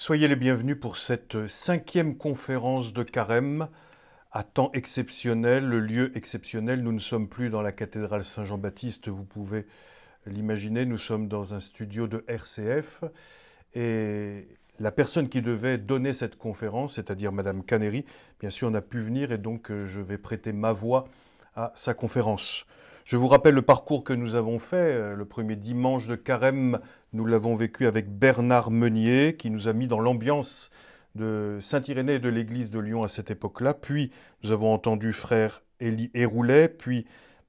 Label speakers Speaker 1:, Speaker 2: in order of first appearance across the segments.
Speaker 1: Soyez les bienvenus pour cette 5e conférence de Carême, à temps exceptionnel, le lieu exceptionnel. Nous ne sommes plus dans la cathédrale Saint-Jean-Baptiste, vous pouvez l'imaginer, nous sommes dans un studio de RCF. Et la personne qui devait donner cette conférence, c'est-à-dire Madame Caneri, bien sûr n'a pu venir et donc je vais prêter ma voix à sa conférence. Je vous rappelle le parcours que nous avons fait. Le premier dimanche de Carême, nous l'avons vécu avec Bernard Meunier, qui nous a mis dans l'ambiance de Saint-Irénée et de l'église de Lyon à cette époque-là. Puis, nous avons entendu frère Élie Héroulet, puis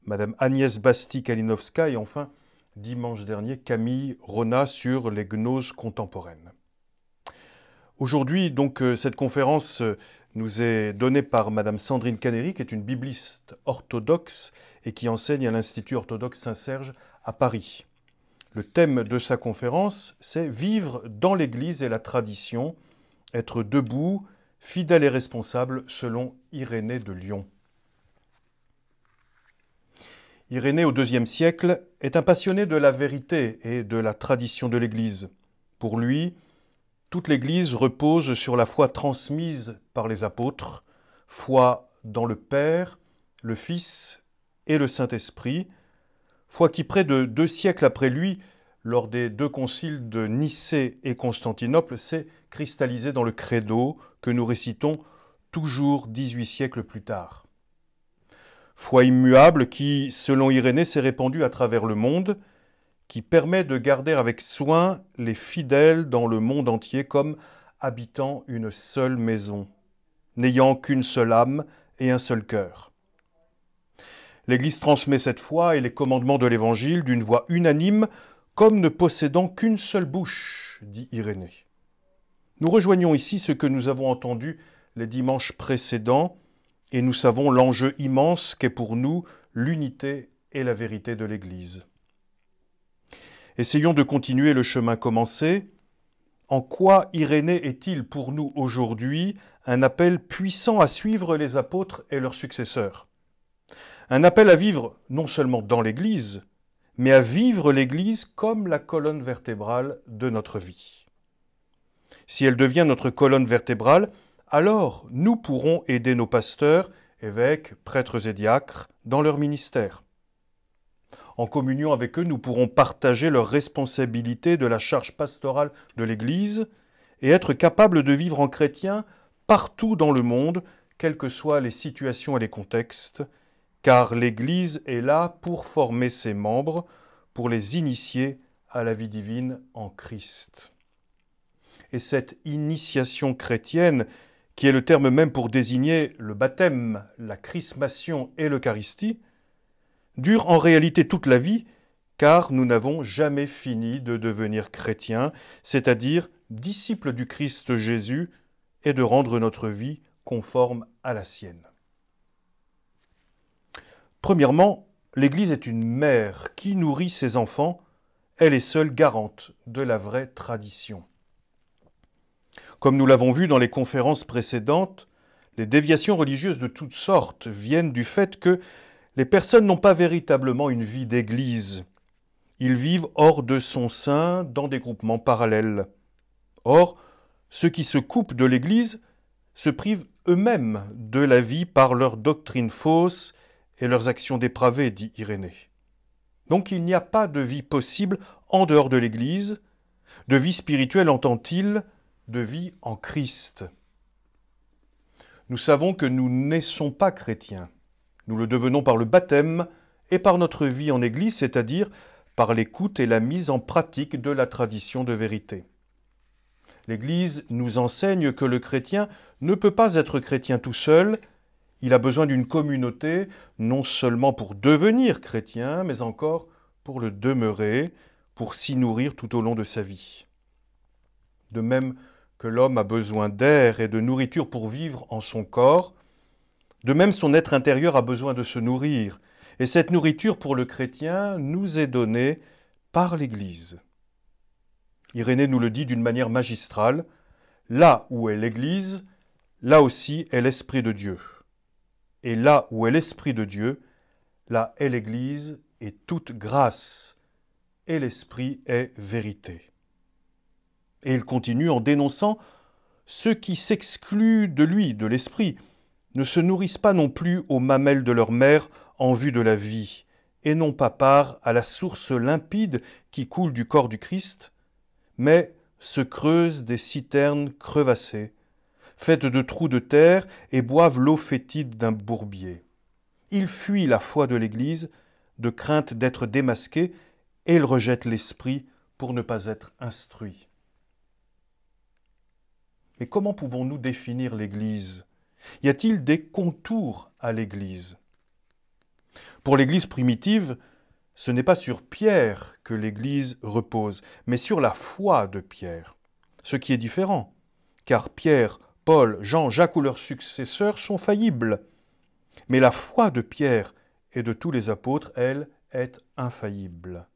Speaker 1: Madame Agnès Basti-Kalinowska, et enfin, dimanche dernier, Camille Ronat sur les gnoses contemporaines. Aujourd'hui, donc, cette conférence nous est donnée par Madame Sandrine Caneri, qui est une bibliste orthodoxe et qui enseigne à l'Institut orthodoxe Saint-Serge à Paris. Le thème de sa conférence, c'est « Vivre dans l'Église et la tradition, être debout, fidèle et responsable selon Irénée de Lyon ». Irénée, au IIe siècle, est un passionné de la vérité et de la tradition de l'Église. Pour lui, toute l'Église repose sur la foi transmise par les apôtres, foi dans le Père, le Fils et le Saint-Esprit, foi qui, près de 2 siècles après lui, lors des 2 conciles de Nicée et Constantinople, s'est cristallisée dans le credo que nous récitons toujours 18 siècles plus tard. Foi immuable qui, selon Irénée, s'est répandue à travers le monde, qui permet de garder avec soin les fidèles dans le monde entier comme habitant une seule maison, n'ayant qu'une seule âme et un seul cœur. L'Église transmet cette foi et les commandements de l'Évangile d'une voix unanime, comme ne possédant qu'une seule bouche, dit Irénée. Nous rejoignons ici ce que nous avons entendu les dimanches précédents, et nous savons l'enjeu immense qu'est pour nous l'unité et la vérité de l'Église. Essayons de continuer le chemin commencé. En quoi Irénée est-il pour nous aujourd'hui un appel puissant à suivre les apôtres et leurs successeurs ? Un appel à vivre non seulement dans l'Église, mais à vivre l'Église comme la colonne vertébrale de notre vie. Si elle devient notre colonne vertébrale, alors nous pourrons aider nos pasteurs, évêques, prêtres et diacres dans leur ministère. En communion avec eux, nous pourrons partager leurs responsabilités de la charge pastorale de l'Église et être capables de vivre en chrétien partout dans le monde, quelles que soient les situations et les contextes, car l'Église est là pour former ses membres, pour les initier à la vie divine en Christ. Et cette initiation chrétienne, qui est le terme même pour désigner le baptême, la chrismation et l'Eucharistie, dure en réalité toute la vie, car nous n'avons jamais fini de devenir chrétiens, c'est-à-dire disciples du Christ Jésus, et de rendre notre vie conforme à la sienne. Premièrement, l'Église est une mère qui nourrit ses enfants. Elle est seule garante de la vraie tradition. Comme nous l'avons vu dans les conférences précédentes, les déviations religieuses de toutes sortes viennent du fait que les personnes n'ont pas véritablement une vie d'Église. Ils vivent hors de son sein, dans des groupements parallèles. Or, ceux qui se coupent de l'Église se privent eux-mêmes de la vie par leurs doctrines fausses et leurs actions dépravées, dit Irénée. Donc il n'y a pas de vie possible en dehors de l'Église. De vie spirituelle entend-il de vie en Christ. Nous savons que nous ne naissons pas chrétiens. Nous le devenons par le baptême et par notre vie en Église, c'est-à-dire par l'écoute et la mise en pratique de la tradition de vérité. L'Église nous enseigne que le chrétien ne peut pas être chrétien tout seul. Il a besoin d'une communauté, non seulement pour devenir chrétien, mais encore pour le demeurer, pour s'y nourrir tout au long de sa vie. De même que l'homme a besoin d'air et de nourriture pour vivre en son corps, de même son être intérieur a besoin de se nourrir. Et cette nourriture pour le chrétien nous est donnée par l'Église. Irénée nous le dit d'une manière magistrale, là où est l'Église, là aussi est l'Esprit de Dieu. Et là où est l'Esprit de Dieu, là est l'Église et toute grâce, et l'Esprit est vérité. Et il continue en dénonçant ceux qui s'excluent de lui, de l'esprit, ne se nourrissent pas non plus aux mamelles de leur mère en vue de la vie, et n'ont pas part à la source limpide qui coule du corps du Christ, mais se creusent des citernes crevassées, faites de trous de terre, et boivent l'eau fétide d'un bourbier. Ils fuient la foi de l'Église, de crainte d'être démasqués, et ils rejettent l'esprit pour ne pas être instruits. Mais comment pouvons-nous définir l'Église ? Y a-t-il des contours à l'Église ? Pour l'Église primitive, ce n'est pas sur Pierre que l'Église repose, mais sur la foi de Pierre. Ce qui est différent, car Pierre, Paul, Jean, Jacques ou leurs successeurs sont faillibles. Mais la foi de Pierre et de tous les apôtres, elle, est infaillible.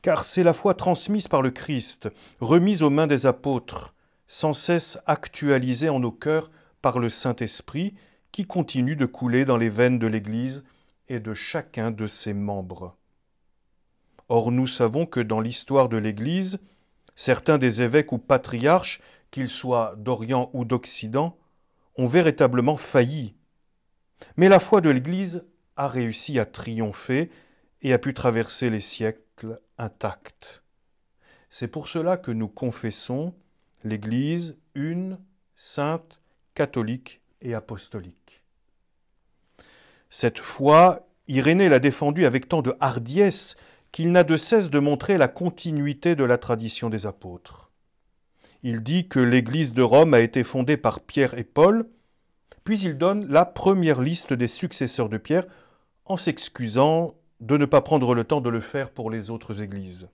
Speaker 1: Car c'est la foi transmise par le Christ, remise aux mains des apôtres, sans cesse actualisée en nos cœurs par le Saint-Esprit, qui continue de couler dans les veines de l'Église et de chacun de ses membres. Or nous savons que dans l'histoire de l'Église, certains des évêques ou patriarches, qu'ils soient d'Orient ou d'Occident, ont véritablement failli. Mais la foi de l'Église a réussi à triompher et a pu traverser les siècles intacte. C'est pour cela que nous confessons l'Église une, sainte, catholique et apostolique. Cette foi, Irénée l'a défendue avec tant de hardiesse qu'il n'a de cesse de montrer la continuité de la tradition des apôtres. Il dit que l'Église de Rome a été fondée par Pierre et Paul, puis il donne la première liste des successeurs de Pierre en s'excusant de ne pas prendre le temps de le faire pour les autres églises.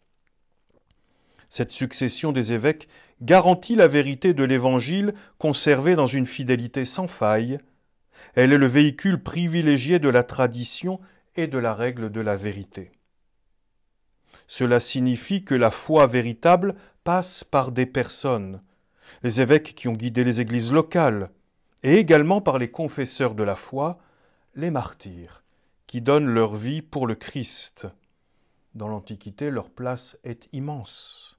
Speaker 1: Cette succession des évêques garantit la vérité de l'Évangile conservée dans une fidélité sans faille. Elle est le véhicule privilégié de la tradition et de la règle de la vérité. Cela signifie que la foi véritable passe par des personnes, les évêques qui ont guidé les églises locales, et également par les confesseurs de la foi, les martyrs, qui donnent leur vie pour le Christ. Dans l'Antiquité, leur place est immense.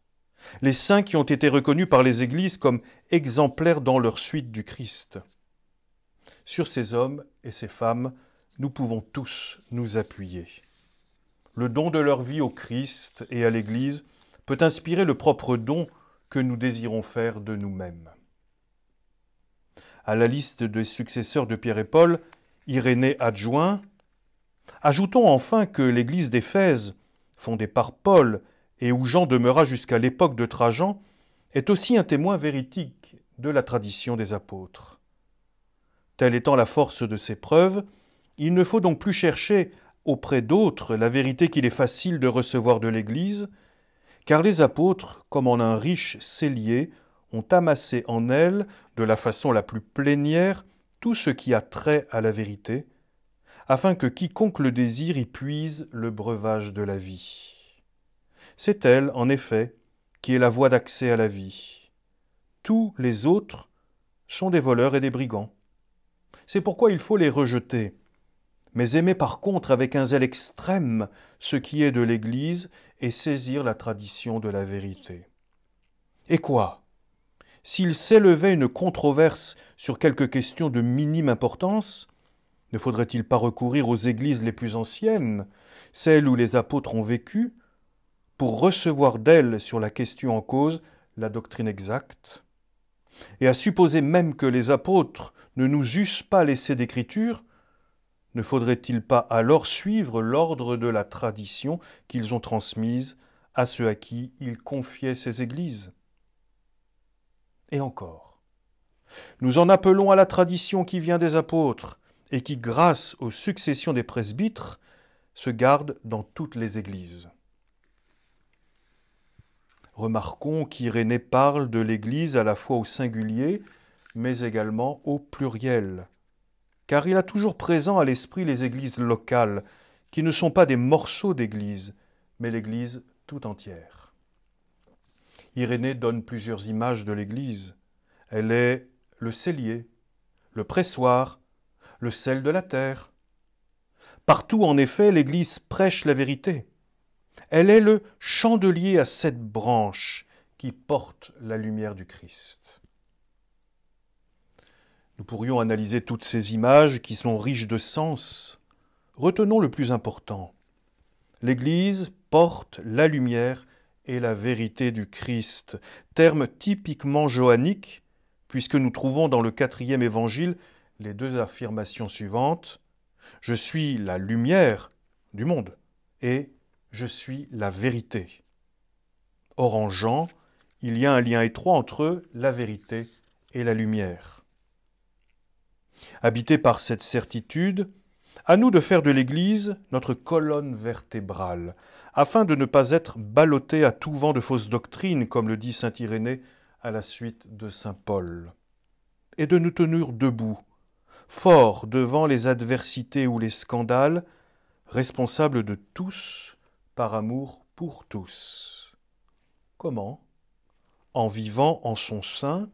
Speaker 1: Les saints qui ont été reconnus par les églises comme exemplaires dans leur suite du Christ. Sur ces hommes et ces femmes, nous pouvons tous nous appuyer. Le don de leur vie au Christ et à l'Église peut inspirer le propre don que nous désirons faire de nous-mêmes. À la liste des successeurs de Pierre et Paul, Irénée adjoint. Ajoutons enfin que l'Église d'Éphèse, fondée par Paul et où Jean demeura jusqu'à l'époque de Trajan, est aussi un témoin véridique de la tradition des apôtres. Telle étant la force de ces preuves, il ne faut donc plus chercher auprès d'autres la vérité qu'il est facile de recevoir de l'Église, car les apôtres, comme en un riche cellier, ont amassé en elle, de la façon la plus plénière, tout ce qui a trait à la vérité, afin que quiconque le désire y puise le breuvage de la vie. C'est elle, en effet, qui est la voie d'accès à la vie. Tous les autres sont des voleurs et des brigands. C'est pourquoi il faut les rejeter, mais aimer par contre avec un zèle extrême ce qui est de l'Église et saisir la tradition de la vérité. Et quoi ? S'il s'élevait une controverse sur quelque question de minime importance, ne faudrait-il pas recourir aux églises les plus anciennes, celles où les apôtres ont vécu, pour recevoir d'elles sur la question en cause la doctrine exacte ? Et à supposer même que les apôtres ne nous eussent pas laissé d'écriture, ne faudrait-il pas alors suivre l'ordre de la tradition qu'ils ont transmise à ceux à qui ils confiaient ces églises ? Et encore, nous en appelons à la tradition qui vient des apôtres et qui, grâce aux successions des presbytres, se garde dans toutes les églises. Remarquons qu'Irénée parle de l'Église à la fois au singulier, mais également au pluriel, car il a toujours présent à l'esprit les églises locales, qui ne sont pas des morceaux d'église, mais l'Église tout entière. Irénée donne plusieurs images de l'Église. Elle est le cellier, le pressoir, le sel de la terre. Partout, en effet, l'Église prêche la vérité. Elle est le chandelier à 7 branches qui portent la lumière du Christ. Nous pourrions analyser toutes ces images qui sont riches de sens. Retenons le plus important. L'Église porte la lumière et la vérité du Christ, terme typiquement johannique, puisque nous trouvons dans le 4e évangile les deux affirmations suivantes. Je suis la lumière du monde et je suis la vérité. Or en Jean, il y a un lien étroit entre la vérité et la lumière. Habités par cette certitude, à nous de faire de l'Église notre colonne vertébrale, afin de ne pas être ballottés à tout vent de fausses doctrines, comme le dit saint Irénée à la suite de saint Paul, et de nous tenir debout, forts devant les adversités ou les scandales, responsables de tous par amour pour tous. Comment ? En vivant en son sein,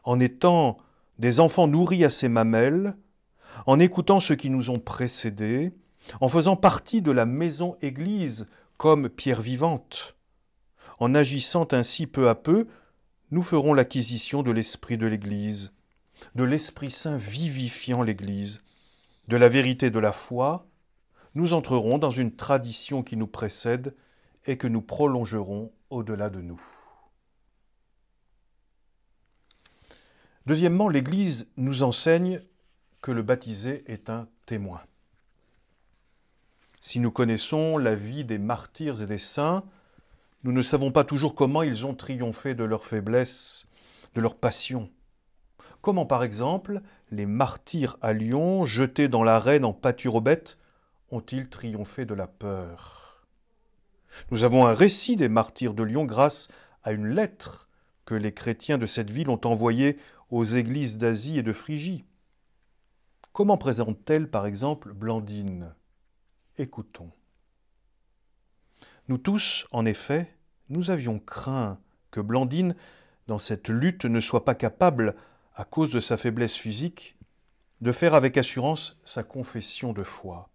Speaker 1: en étant des enfants nourris à ses mamelles, en écoutant ceux qui nous ont précédés, en faisant partie de la maison Église comme pierre vivante. En agissant ainsi peu à peu, nous ferons l'acquisition de l'esprit de l'Église, de l'Esprit Saint vivifiant l'Église, de la vérité de la foi. Nous entrerons dans une tradition qui nous précède et que nous prolongerons au-delà de nous. Deuxièmement, l'Église nous enseigne que le baptisé est un témoin. Si nous connaissons la vie des martyrs et des saints, nous ne savons pas toujours comment ils ont triomphé de leur faiblesse, de leur passion. Comment par exemple les martyrs à Lyon, jetés dans l'arène en pâture aux bêtes, ont-ils triomphé de la peur? Nous avons un récit des martyrs de Lyon grâce à une lettre que les chrétiens de cette ville ont envoyée aux églises d'Asie et de Phrygie. Comment présente-t-elle par exemple Blandine? Écoutons. Nous tous, en effet, nous avions craint que Blandine, dans cette lutte, ne soit pas capable, à cause de sa faiblesse physique, de faire avec assurance sa confession de foi.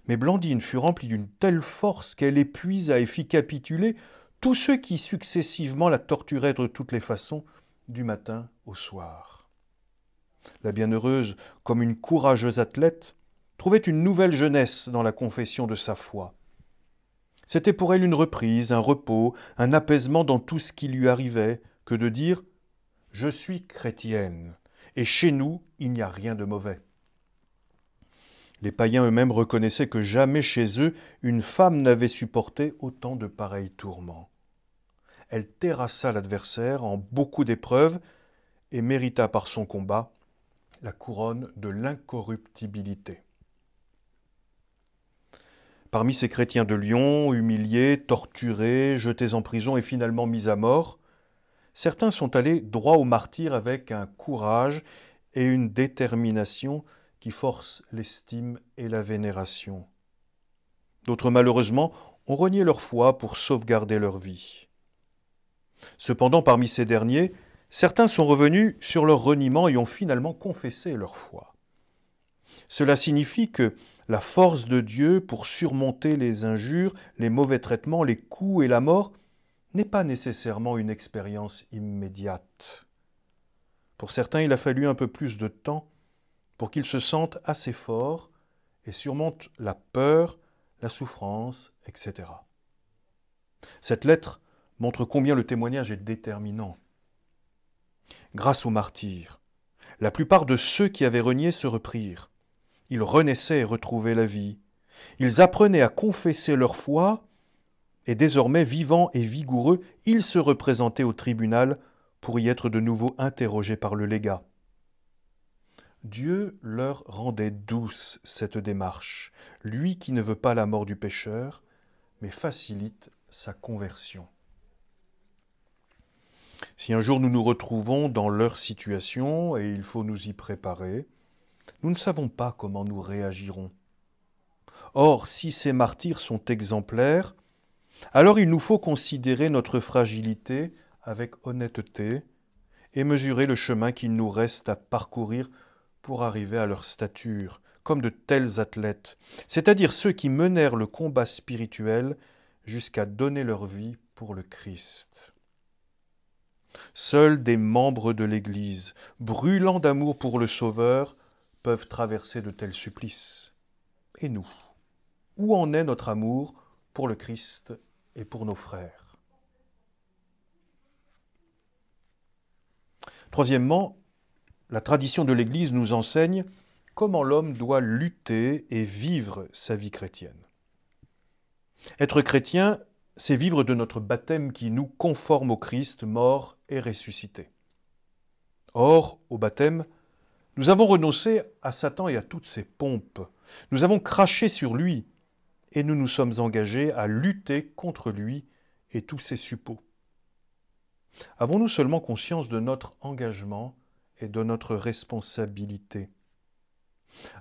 Speaker 1: Mais Blandine fut remplie d'une telle force qu'elle épuisa et fit capituler tous ceux qui successivement la torturaient de toutes les façons, du matin au soir. La bienheureuse, comme une courageuse athlète, trouvait une nouvelle jeunesse dans la confession de sa foi. C'était pour elle une reprise, un repos, un apaisement dans tout ce qui lui arrivait, que de dire « Je suis chrétienne, et chez nous, il n'y a rien de mauvais ». Les païens eux-mêmes reconnaissaient que jamais chez eux, une femme n'avait supporté autant de pareils tourments. Elle terrassa l'adversaire en beaucoup d'épreuves et mérita par son combat la couronne de l'incorruptibilité. Parmi ces chrétiens de Lyon, humiliés, torturés, jetés en prison et finalement mis à mort, certains sont allés droit au martyre avec un courage et une détermination qui forcent l'estime et la vénération. D'autres, malheureusement, ont renié leur foi pour sauvegarder leur vie. Cependant, parmi ces derniers, certains sont revenus sur leur reniement et ont finalement confessé leur foi. Cela signifie que la force de Dieu pour surmonter les injures, les mauvais traitements, les coups et la mort n'est pas nécessairement une expérience immédiate. Pour certains, il a fallu un peu plus de temps pour qu'ils se sentent assez forts et surmontent la peur, la souffrance, etc. Cette lettre montre combien le témoignage est déterminant. Grâce aux martyrs, la plupart de ceux qui avaient renié se reprirent. Ils renaissaient et retrouvaient la vie. Ils apprenaient à confesser leur foi et désormais, vivants et vigoureux, ils se représentaient au tribunal pour y être de nouveau interrogés par le légat. Dieu leur rendait douce cette démarche, lui qui ne veut pas la mort du pécheur, mais facilite sa conversion. Si un jour nous nous retrouvons dans leur situation, et il faut nous y préparer, nous ne savons pas comment nous réagirons. Or, si ces martyrs sont exemplaires, alors il nous faut considérer notre fragilité avec honnêteté et mesurer le chemin qu'il nous reste à parcourir pour arriver à leur stature, comme de tels athlètes, c'est-à-dire ceux qui menèrent le combat spirituel jusqu'à donner leur vie pour le Christ. Seuls des membres de l'Église, brûlants d'amour pour le Sauveur, peuvent traverser de tels supplices. Et nous, où en est notre amour pour le Christ et pour nos frères? Troisièmement, la tradition de l'Église nous enseigne comment l'homme doit lutter et vivre sa vie chrétienne. Être chrétien, c'est vivre de notre baptême qui nous conforme au Christ mort et ressuscité. Or, au baptême, nous avons renoncé à Satan et à toutes ses pompes. Nous avons craché sur lui et nous nous sommes engagés à lutter contre lui et tous ses suppôts. Avons-nous seulement conscience de notre engagement et de notre responsabilité?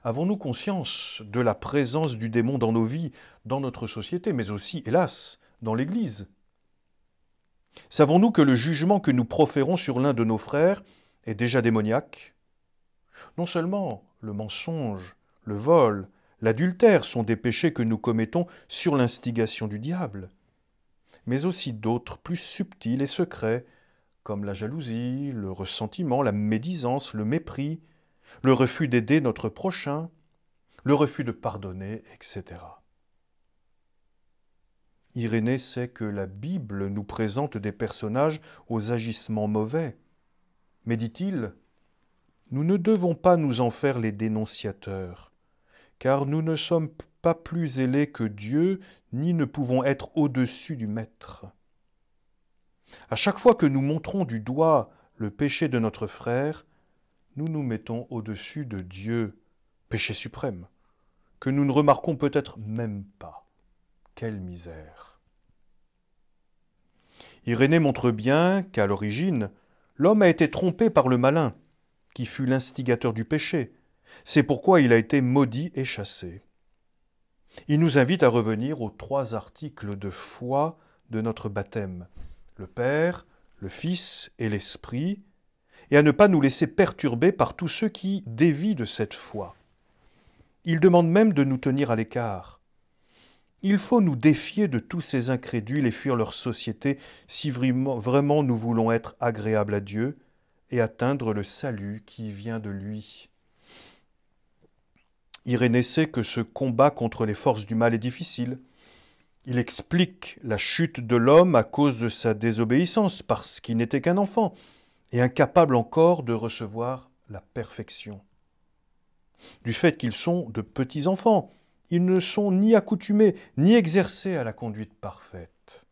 Speaker 1: Avons-nous conscience de la présence du démon dans nos vies, dans notre société, mais aussi, hélas, dans l'Église? Savons-nous que le jugement que nous proférons sur l'un de nos frères est déjà démoniaque? Non seulement le mensonge, le vol, l'adultère sont des péchés que nous commettons sur l'instigation du diable, mais aussi d'autres plus subtils et secrets, comme la jalousie, le ressentiment, la médisance, le mépris, le refus d'aider notre prochain, le refus de pardonner, etc. Irénée sait que la Bible nous présente des personnages aux agissements mauvais. Mais dit-il, nous ne devons pas nous en faire les dénonciateurs, car nous ne sommes pas plus zélés que Dieu, ni ne pouvons être au-dessus du Maître. À chaque fois que nous montrons du doigt le péché de notre frère, nous nous mettons au-dessus de Dieu, péché suprême, que nous ne remarquons peut-être même pas. Quelle misère! Irénée montre bien qu'à l'origine, l'homme a été trompé par le malin, qui fut l'instigateur du péché. C'est pourquoi il a été maudit et chassé. Il nous invite à revenir aux 3 articles de foi de notre baptême, le Père, le Fils et l'Esprit, et à ne pas nous laisser perturber par tous ceux qui dévient de cette foi. Il demande même de nous tenir à l'écart. Il faut nous défier de tous ces incrédules et fuir leur société si vraiment nous voulons être agréables à Dieu et atteindre le salut qui vient de lui. Irénée sait que ce combat contre les forces du mal est difficile. Il explique la chute de l'homme à cause de sa désobéissance, parce qu'il n'était qu'un enfant, et incapable encore de recevoir la perfection. Du fait qu'ils sont de petits enfants, ils ne sont ni accoutumés, ni exercés à la conduite parfaite.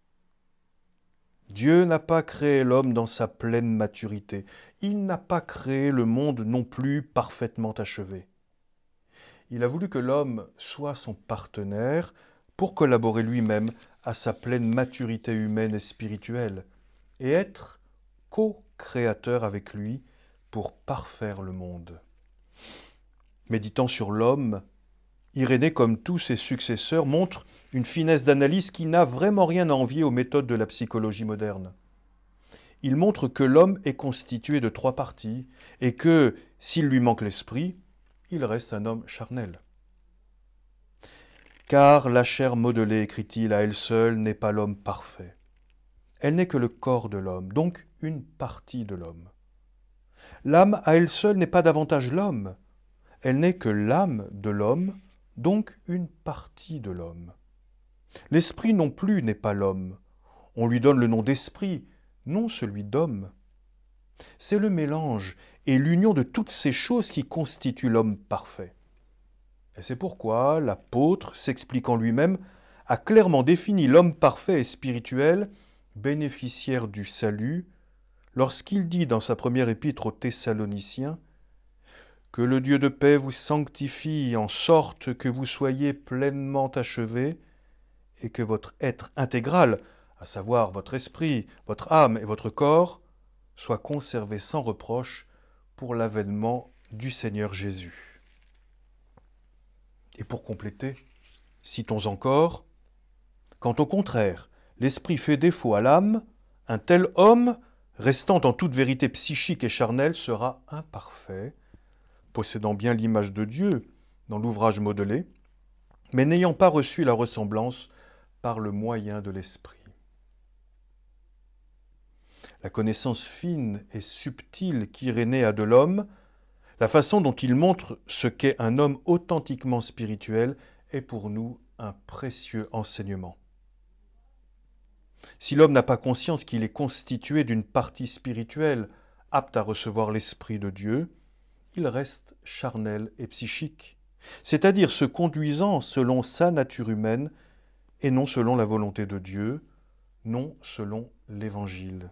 Speaker 1: Dieu n'a pas créé l'homme dans sa pleine maturité. Il n'a pas créé le monde non plus parfaitement achevé. Il a voulu que l'homme soit son partenaire pour collaborer lui-même à sa pleine maturité humaine et spirituelle, et être co-créateur avec lui pour parfaire le monde. Méditant sur l'homme, Irénée, comme tous ses successeurs, montre une finesse d'analyse qui n'a vraiment rien à envier aux méthodes de la psychologie moderne. Il montre que l'homme est constitué de 3 parties et que, s'il lui manque l'esprit, il reste un homme charnel. Car la chair modelée, écrit-il, à elle seule n'est pas l'homme parfait. Elle n'est que le corps de l'homme, donc une partie de l'homme. L'âme à elle seule n'est pas davantage l'homme. Elle n'est que l'âme de l'homme, donc une partie de l'homme. L'esprit non plus n'est pas l'homme. On lui donne le nom d'esprit, non celui d'homme. C'est le mélange et l'union de toutes ces choses qui constituent l'homme parfait. Et c'est pourquoi l'apôtre, s'expliquant lui-même, a clairement défini l'homme parfait et spirituel, bénéficiaire du salut, lorsqu'il dit dans sa première épître aux Thessaloniciens « Que le Dieu de paix vous sanctifie en sorte que vous soyez pleinement achevés et que votre être intégral, à savoir votre esprit, votre âme et votre corps, soit conservé sans reproche pour l'avènement du Seigneur Jésus. » Et pour compléter, citons encore « Quand au contraire, l'esprit fait défaut à l'âme, un tel homme, restant en toute vérité psychique et charnelle, sera imparfait, possédant bien l'image de Dieu dans l'ouvrage modelé, mais n'ayant pas reçu la ressemblance par le moyen de l'esprit. » la connaissance fine et subtile qu'Irénée a de l'homme, la façon dont il montre ce qu'est un homme authentiquement spirituel est pour nous un précieux enseignement. Si l'homme n'a pas conscience qu'il est constitué d'une partie spirituelle apte à recevoir l'Esprit de Dieu, il reste charnel et psychique, c'est-à-dire se conduisant selon sa nature humaine et non selon la volonté de Dieu, non selon l'Évangile.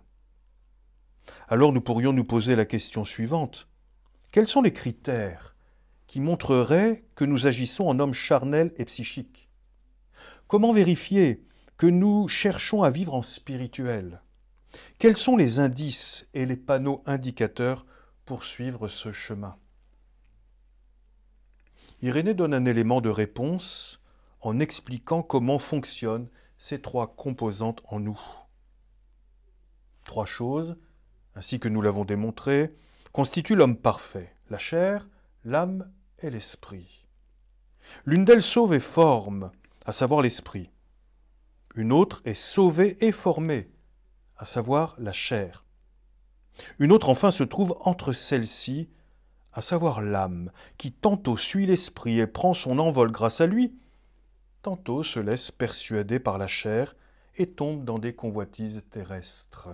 Speaker 1: Alors nous pourrions nous poser la question suivante. Quels sont les critères qui montreraient que nous agissons en homme charnel et psychique? Comment vérifier que nous cherchons à vivre en spirituel? Quels sont les indices et les panneaux indicateurs pour suivre ce chemin? Irénée donne un élément de réponse en expliquant comment fonctionnent ces trois composantes en nous. Trois choses, ainsi que nous l'avons démontré, constituent l'homme parfait, la chair, l'âme et l'esprit. L'une d'elles sauve et forme, à savoir l'esprit. Une autre est sauvée et formée, à savoir la chair. Une autre enfin se trouve entre celles-ci, à savoir l'âme, qui tantôt suit l'esprit et prend son envol grâce à lui, tantôt se laisse persuader par la chair et tombe dans des convoitises terrestres.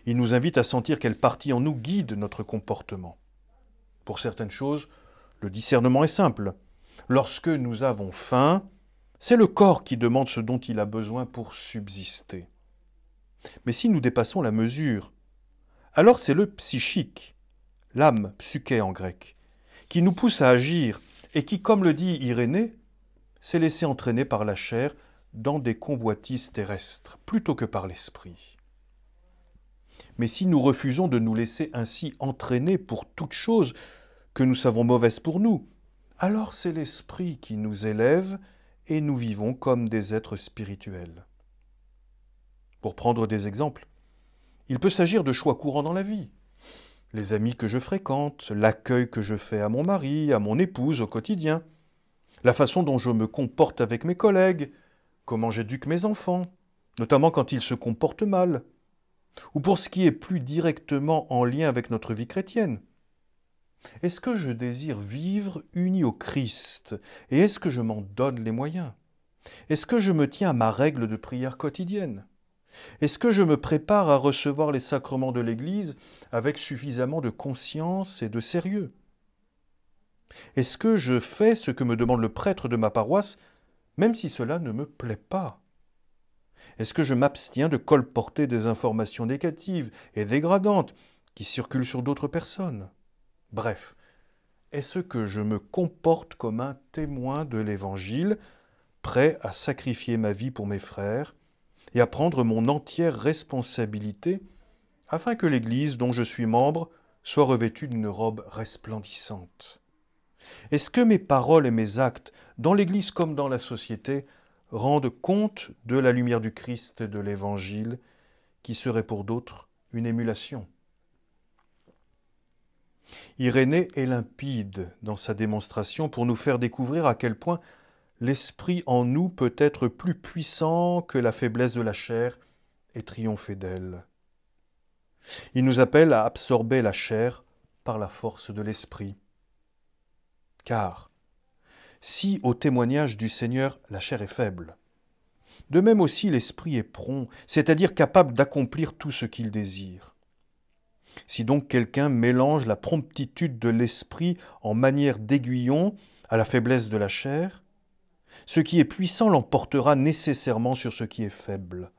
Speaker 1: Il nous invite à sentir quelle partie en nous guide notre comportement. Pour certaines choses, le discernement est simple. Lorsque nous avons faim, c'est le corps qui demande ce dont il a besoin pour subsister. Mais si nous dépassons la mesure, alors c'est le psychique, l'âme, psyché en grec, qui nous pousse à agir et qui, comme le dit Irénée, s'est laissé entraîner par la chair dans des convoitises terrestres, plutôt que par l'esprit. Mais si nous refusons de nous laisser ainsi entraîner pour toute chose que nous savons mauvaise pour nous, alors c'est l'esprit qui nous élève et nous vivons comme des êtres spirituels. Pour prendre des exemples, il peut s'agir de choix courants dans la vie. Les amis que je fréquente, l'accueil que je fais à mon mari, à mon épouse au quotidien, la façon dont je me comporte avec mes collègues, comment j'éduque mes enfants, notamment quand ils se comportent mal, ou pour ce qui est plus directement en lien avec notre vie chrétienne. Est-ce que je désire vivre uni au Christ et est-ce que je m'en donne les moyens? Est-ce que je me tiens à ma règle de prière quotidienne? Est-ce que je me prépare à recevoir les sacrements de l'Église avec suffisamment de conscience et de sérieux? Est-ce que je fais ce que me demande le prêtre de ma paroisse, même si cela ne me plaît pas? Est-ce que je m'abstiens de colporter des informations négatives et dégradantes qui circulent sur d'autres personnes? Bref, est-ce que je me comporte comme un témoin de l'Évangile, prêt à sacrifier ma vie pour mes frères et à prendre mon entière responsabilité afin que l'Église dont je suis membre soit revêtue d'une robe resplendissante? Est-ce que mes paroles et mes actes, dans l'Église comme dans la société, rendent compte de la lumière du Christ et de l'Évangile, qui serait pour d'autres une émulation? Irénée est limpide dans sa démonstration pour nous faire découvrir à quel point l'esprit en nous peut être plus puissant que la faiblesse de la chair et triompher d'elle. Il nous appelle à absorber la chair par la force de l'esprit. Car, si au témoignage du Seigneur la chair est faible, de même aussi l'esprit est prompt, c'est-à-dire capable d'accomplir tout ce qu'il désire. Si donc quelqu'un mélange la promptitude de l'esprit en manière d'aiguillon à la faiblesse de la chair, ce qui est puissant l'emportera nécessairement sur ce qui est faible.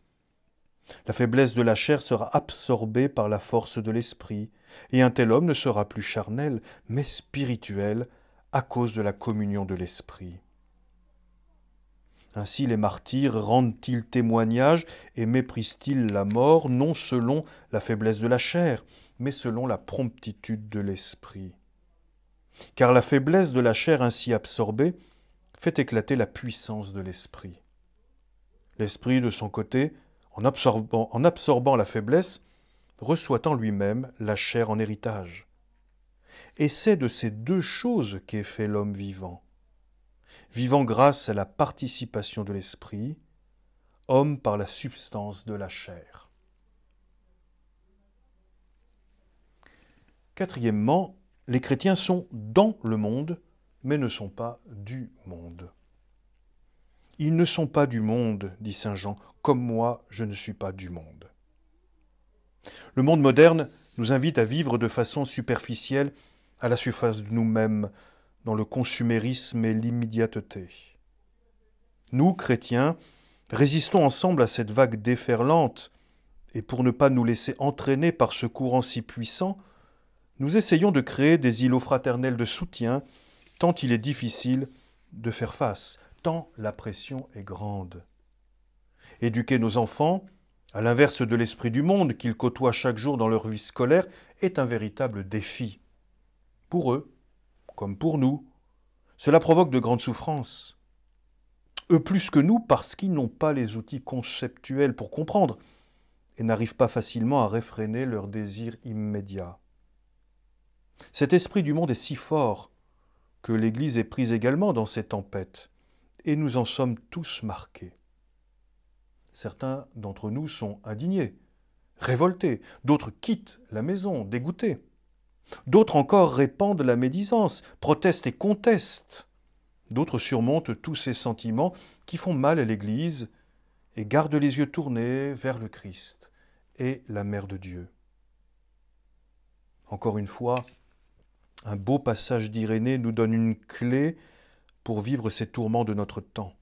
Speaker 1: La faiblesse de la chair sera absorbée par la force de l'esprit, et un tel homme ne sera plus charnel, mais spirituel, à cause de la communion de l'esprit. Ainsi les martyrs rendent-ils témoignage et méprisent-ils la mort, non selon la faiblesse de la chair, mais selon la promptitude de l'esprit. Car la faiblesse de la chair ainsi absorbée fait éclater la puissance de l'esprit. L'esprit, de son côté, en absorbant la faiblesse, reçoit en lui-même la chair en héritage. Et c'est de ces deux choses qu'est fait l'homme vivant. Vivant grâce à la participation de l'esprit, homme par la substance de la chair. Quatrièmement, les chrétiens sont dans le monde, mais ne sont pas du monde. Ils ne sont pas du monde, dit saint Jean, comme moi je ne suis pas du monde. Le monde moderne nous invite à vivre de façon superficielle, à la surface de nous-mêmes, dans le consumérisme et l'immédiateté. Nous, chrétiens, résistons ensemble à cette vague déferlante, et pour ne pas nous laisser entraîner par ce courant si puissant, nous essayons de créer des îlots fraternels de soutien, tant il est difficile de faire face, tant la pression est grande. Éduquer nos enfants, à l'inverse de l'esprit du monde qu'ils côtoient chaque jour dans leur vie scolaire, est un véritable défi. Pour eux, comme pour nous, cela provoque de grandes souffrances. Eux plus que nous parce qu'ils n'ont pas les outils conceptuels pour comprendre et n'arrivent pas facilement à réfréner leurs désirs immédiats. Cet esprit du monde est si fort que l'Église est prise également dans ces tempêtes, et nous en sommes tous marqués. Certains d'entre nous sont indignés, révoltés, d'autres quittent la maison, dégoûtés. D'autres encore répandent la médisance, protestent et contestent. D'autres surmontent tous ces sentiments qui font mal à l'Église et gardent les yeux tournés vers le Christ et la Mère de Dieu. Encore une fois, un beau passage d'Irénée nous donne une clé pour vivre ces tourments de notre temps.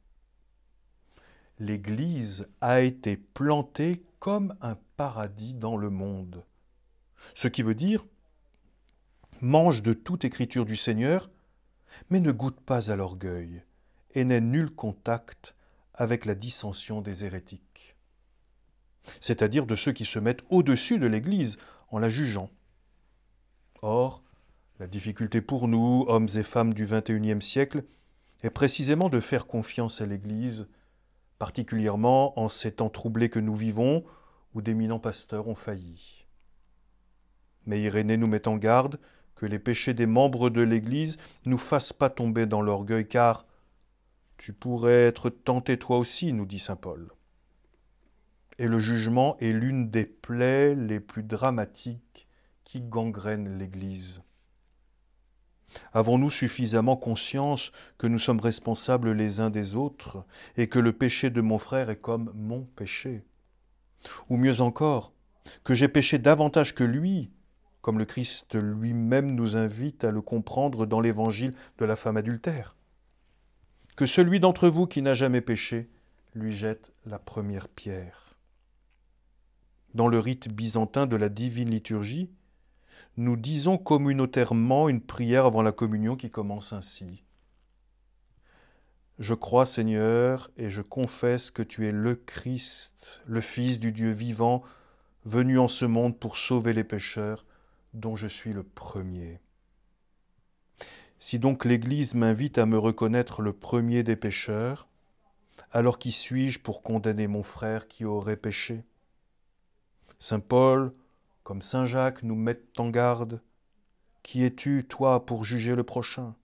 Speaker 1: L'Église a été plantée comme un paradis dans le monde. Ce qui veut dire, mange de toute écriture du Seigneur, mais ne goûte pas à l'orgueil et n'ait nul contact avec la dissension des hérétiques. C'est-à-dire de ceux qui se mettent au-dessus de l'Église en la jugeant. Or, la difficulté pour nous, hommes et femmes du XXIe siècle, est précisément de faire confiance à l'Église, particulièrement en ces temps troublés que nous vivons, où d'éminents pasteurs ont failli. Mais Irénée nous met en garde que les péchés des membres de l'Église nous fassent pas tomber dans l'orgueil, car tu pourrais être tenté toi aussi, nous dit saint Paul. Et le jugement est l'une des plaies les plus dramatiques qui gangrènent l'Église. Avons-nous suffisamment conscience que nous sommes responsables les uns des autres et que le péché de mon frère est comme mon péché? Ou mieux encore, que j'ai péché davantage que lui, comme le Christ lui-même nous invite à le comprendre dans l'évangile de la femme adultère. Que celui d'entre vous qui n'a jamais péché lui jette la première pierre. Dans le rite byzantin de la divine liturgie, nous disons communautairement une prière avant la communion qui commence ainsi. Je crois, Seigneur, et je confesse que tu es le Christ, le Fils du Dieu vivant, venu en ce monde pour sauver les pécheurs, dont je suis le premier. Si donc l'Église m'invite à me reconnaître le premier des pécheurs, alors qui suis-je pour condamner mon frère qui aurait péché? Saint Paul, comme saint Jacques, nous mettent en garde. Qui es-tu, toi, pour juger le prochain?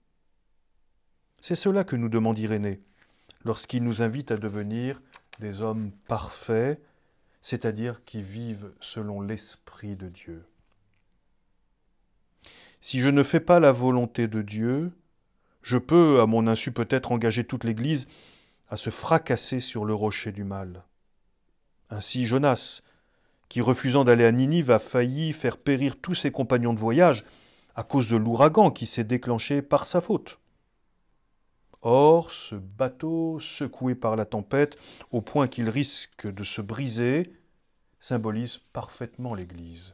Speaker 1: C'est cela que nous demande Irénée, lorsqu'il nous invite à devenir des hommes parfaits, c'est-à-dire qui vivent selon l'Esprit de Dieu. Si je ne fais pas la volonté de Dieu, je peux, à mon insu peut-être, engager toute l'Église à se fracasser sur le rocher du mal. Ainsi Jonas, qui refusant d'aller à Ninive a failli faire périr tous ses compagnons de voyage à cause de l'ouragan qui s'est déclenché par sa faute. Or, ce bateau, secoué par la tempête, au point qu'il risque de se briser, symbolise parfaitement l'Église.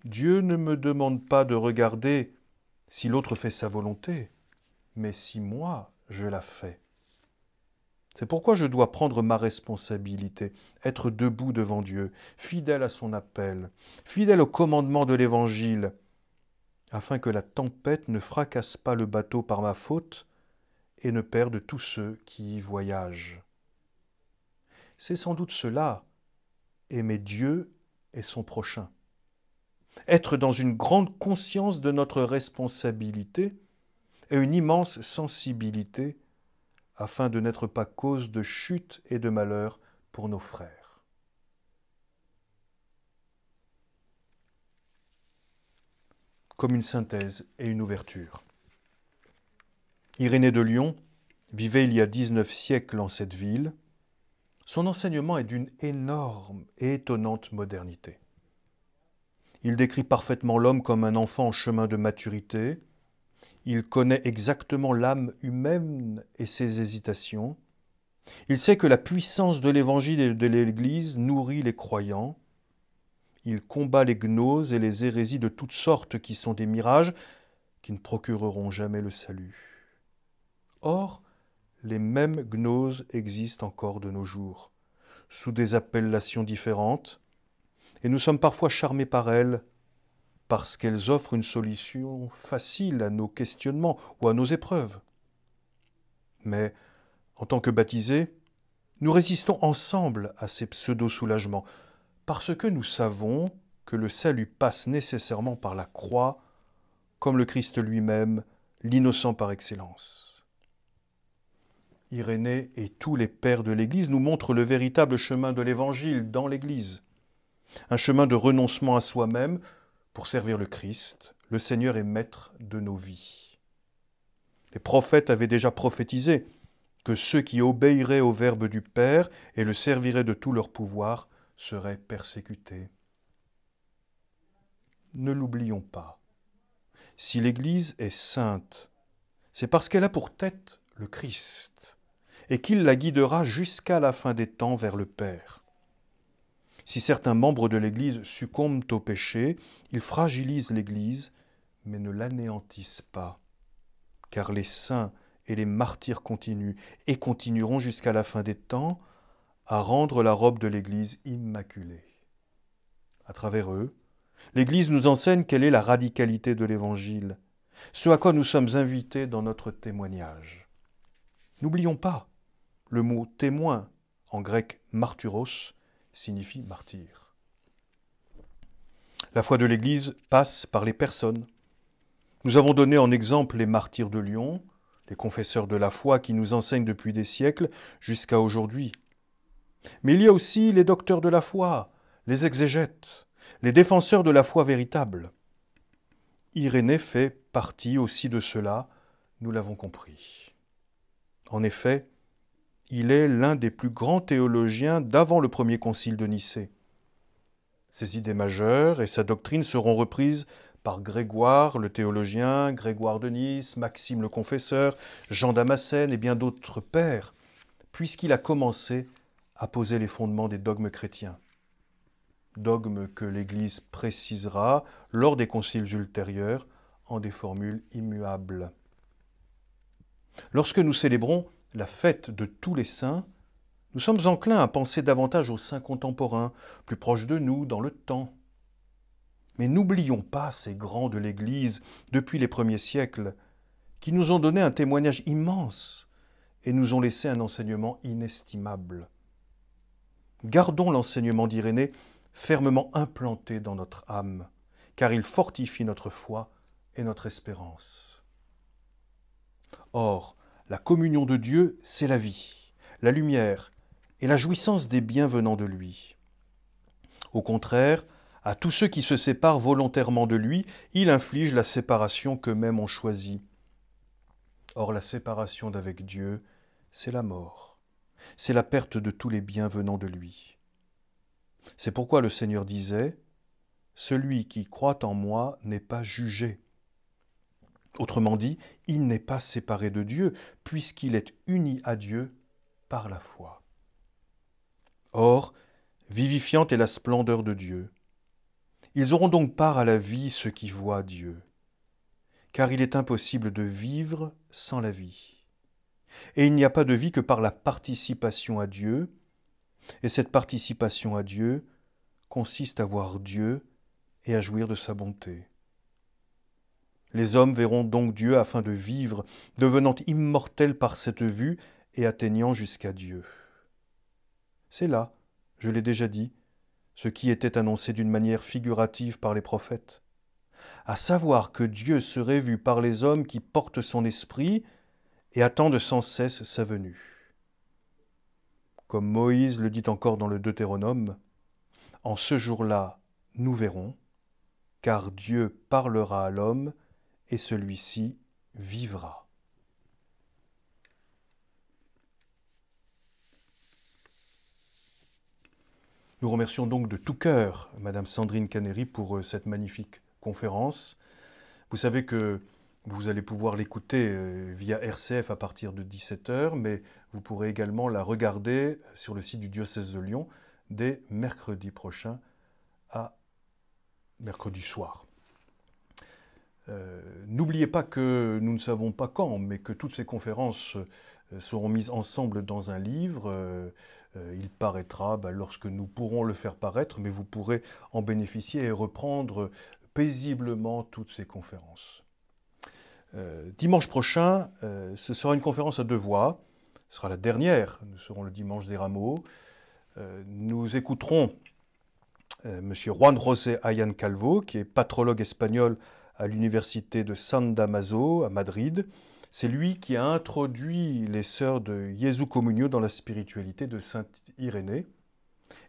Speaker 1: Dieu ne me demande pas de regarder si l'autre fait sa volonté, mais si moi je la fais. C'est pourquoi je dois prendre ma responsabilité, être debout devant Dieu, fidèle à son appel, fidèle au commandement de l'Évangile, afin que la tempête ne fracasse pas le bateau par ma faute et ne perde tous ceux qui y voyagent. C'est sans doute cela, aimer Dieu et son prochain. Être dans une grande conscience de notre responsabilité et une immense sensibilité afin de n'être pas cause de chute et de malheur pour nos frères. Comme une synthèse et une ouverture. Irénée de Lyon vivait il y a 19 siècles en cette ville. Son enseignement est d'une énorme et étonnante modernité. Il décrit parfaitement l'homme comme un enfant en chemin de maturité. Il connaît exactement l'âme humaine et ses hésitations. Il sait que la puissance de l'Évangile et de l'Église nourrit les croyants. Il combat les gnoses et les hérésies de toutes sortes qui sont des mirages qui ne procureront jamais le salut. Or, les mêmes gnoses existent encore de nos jours, sous des appellations différentes, et nous sommes parfois charmés par elles, parce qu'elles offrent une solution facile à nos questionnements ou à nos épreuves. Mais, en tant que baptisés, nous résistons ensemble à ces pseudo-soulagements, parce que nous savons que le salut passe nécessairement par la croix, comme le Christ lui-même, l'innocent par excellence. Irénée et tous les pères de l'Église nous montrent le véritable chemin de l'Évangile dans l'Église. Un chemin de renoncement à soi-même pour servir le Christ, le Seigneur et Maître de nos vies. Les prophètes avaient déjà prophétisé que ceux qui obéiraient au Verbe du Père et le serviraient de tout leur pouvoir seraient persécutés. Ne l'oublions pas. Si l'Église est sainte, c'est parce qu'elle a pour tête le Christ et qu'il la guidera jusqu'à la fin des temps vers le Père. Si certains membres de l'Église succombent au péché, ils fragilisent l'Église, mais ne l'anéantissent pas, car les saints et les martyrs continuent et continueront jusqu'à la fin des temps à rendre la robe de l'Église immaculée. À travers eux, l'Église nous enseigne quelle est la radicalité de l'Évangile, ce à quoi nous sommes invités dans notre témoignage. N'oublions pas, le mot « témoin », en grec « martyros », signifie martyr. La foi de l'Église passe par les personnes. Nous avons donné en exemple les martyrs de Lyon, les confesseurs de la foi qui nous enseignent depuis des siècles jusqu'à aujourd'hui. Mais il y a aussi les docteurs de la foi, les exégètes, les défenseurs de la foi véritable. Irénée fait partie aussi de cela, nous l'avons compris. En effet, il est l'un des plus grands théologiens d'avant le premier concile de Nicée. Ses idées majeures et sa doctrine seront reprises par Grégoire le théologien, Grégoire de Nice, Maxime le confesseur, Jean Damascène et bien d'autres pères, puisqu'il a commencé à poser les fondements des dogmes chrétiens. Dogmes que l'Église précisera lors des conciles ultérieurs en des formules immuables. Lorsque nous célébrons la fête de tous les saints, nous sommes enclins à penser davantage aux saints contemporains, plus proches de nous dans le temps. Mais n'oublions pas ces grands de l'Église depuis les premiers siècles, qui nous ont donné un témoignage immense et nous ont laissé un enseignement inestimable. Gardons l'enseignement d'Irénée fermement implanté dans notre âme, car il fortifie notre foi et notre espérance. Or, la communion de Dieu, c'est la vie, la lumière et la jouissance des biens venant de lui. Au contraire, à tous ceux qui se séparent volontairement de lui, il inflige la séparation qu'eux-mêmes ont choisie. Or, la séparation d'avec Dieu, c'est la mort. C'est la perte de tous les biens venant de lui. C'est pourquoi le Seigneur disait « Celui qui croit en moi n'est pas jugé ». Autrement dit, il n'est pas séparé de Dieu, puisqu'il est uni à Dieu par la foi. Or, vivifiante est la splendeur de Dieu. Ils auront donc part à la vie ceux qui voient Dieu, car il est impossible de vivre sans la vie. Et il n'y a pas de vie que par la participation à Dieu, et cette participation à Dieu consiste à voir Dieu et à jouir de sa bonté. Les hommes verront donc Dieu afin de vivre, devenant immortels par cette vue et atteignant jusqu'à Dieu. C'est là, je l'ai déjà dit, ce qui était annoncé d'une manière figurative par les prophètes, à savoir que Dieu serait vu par les hommes qui portent son esprit et attendent sans cesse sa venue. Comme Moïse le dit encore dans le Deutéronome, « En ce jour-là, nous verrons, car Dieu parlera à l'homme, et celui-ci vivra. » Nous remercions donc de tout cœur Madame Sandrine Caneri pour cette magnifique conférence. Vous savez que vous allez pouvoir l'écouter via RCF à partir de 17h, mais vous pourrez également la regarder sur le site du diocèse de Lyon dès mercredi prochain à mercredi soir. N'oubliez pas que nous ne savons pas quand, mais que toutes ces conférences seront mises ensemble dans un livre. Il paraîtra lorsque nous pourrons le faire paraître, mais vous pourrez en bénéficier et reprendre paisiblement toutes ces conférences. Dimanche prochain, ce sera une conférence à 2 voix. Ce sera la dernière. Nous serons le dimanche des Rameaux. Nous écouterons M. Juan José Ayan Calvo, qui est patrologue espagnol à l'université de San Damaso à Madrid. C'est lui qui a introduit les sœurs de Jésus Communio dans la spiritualité de Sainte Irénée.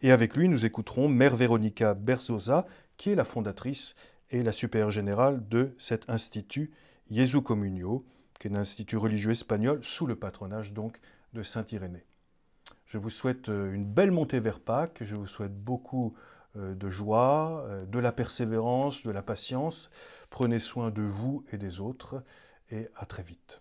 Speaker 1: Et avec lui, nous écouterons Mère Veronica Berzosa, qui est la fondatrice et la supérieure générale de cet institut Jésus Communio, qui est un institut religieux espagnol sous le patronage donc de Sainte Irénée. Je vous souhaite une belle montée vers Pâques, je vous souhaite beaucoup de joie, de la persévérance, de la patience. Prenez soin de vous et des autres, et à très vite.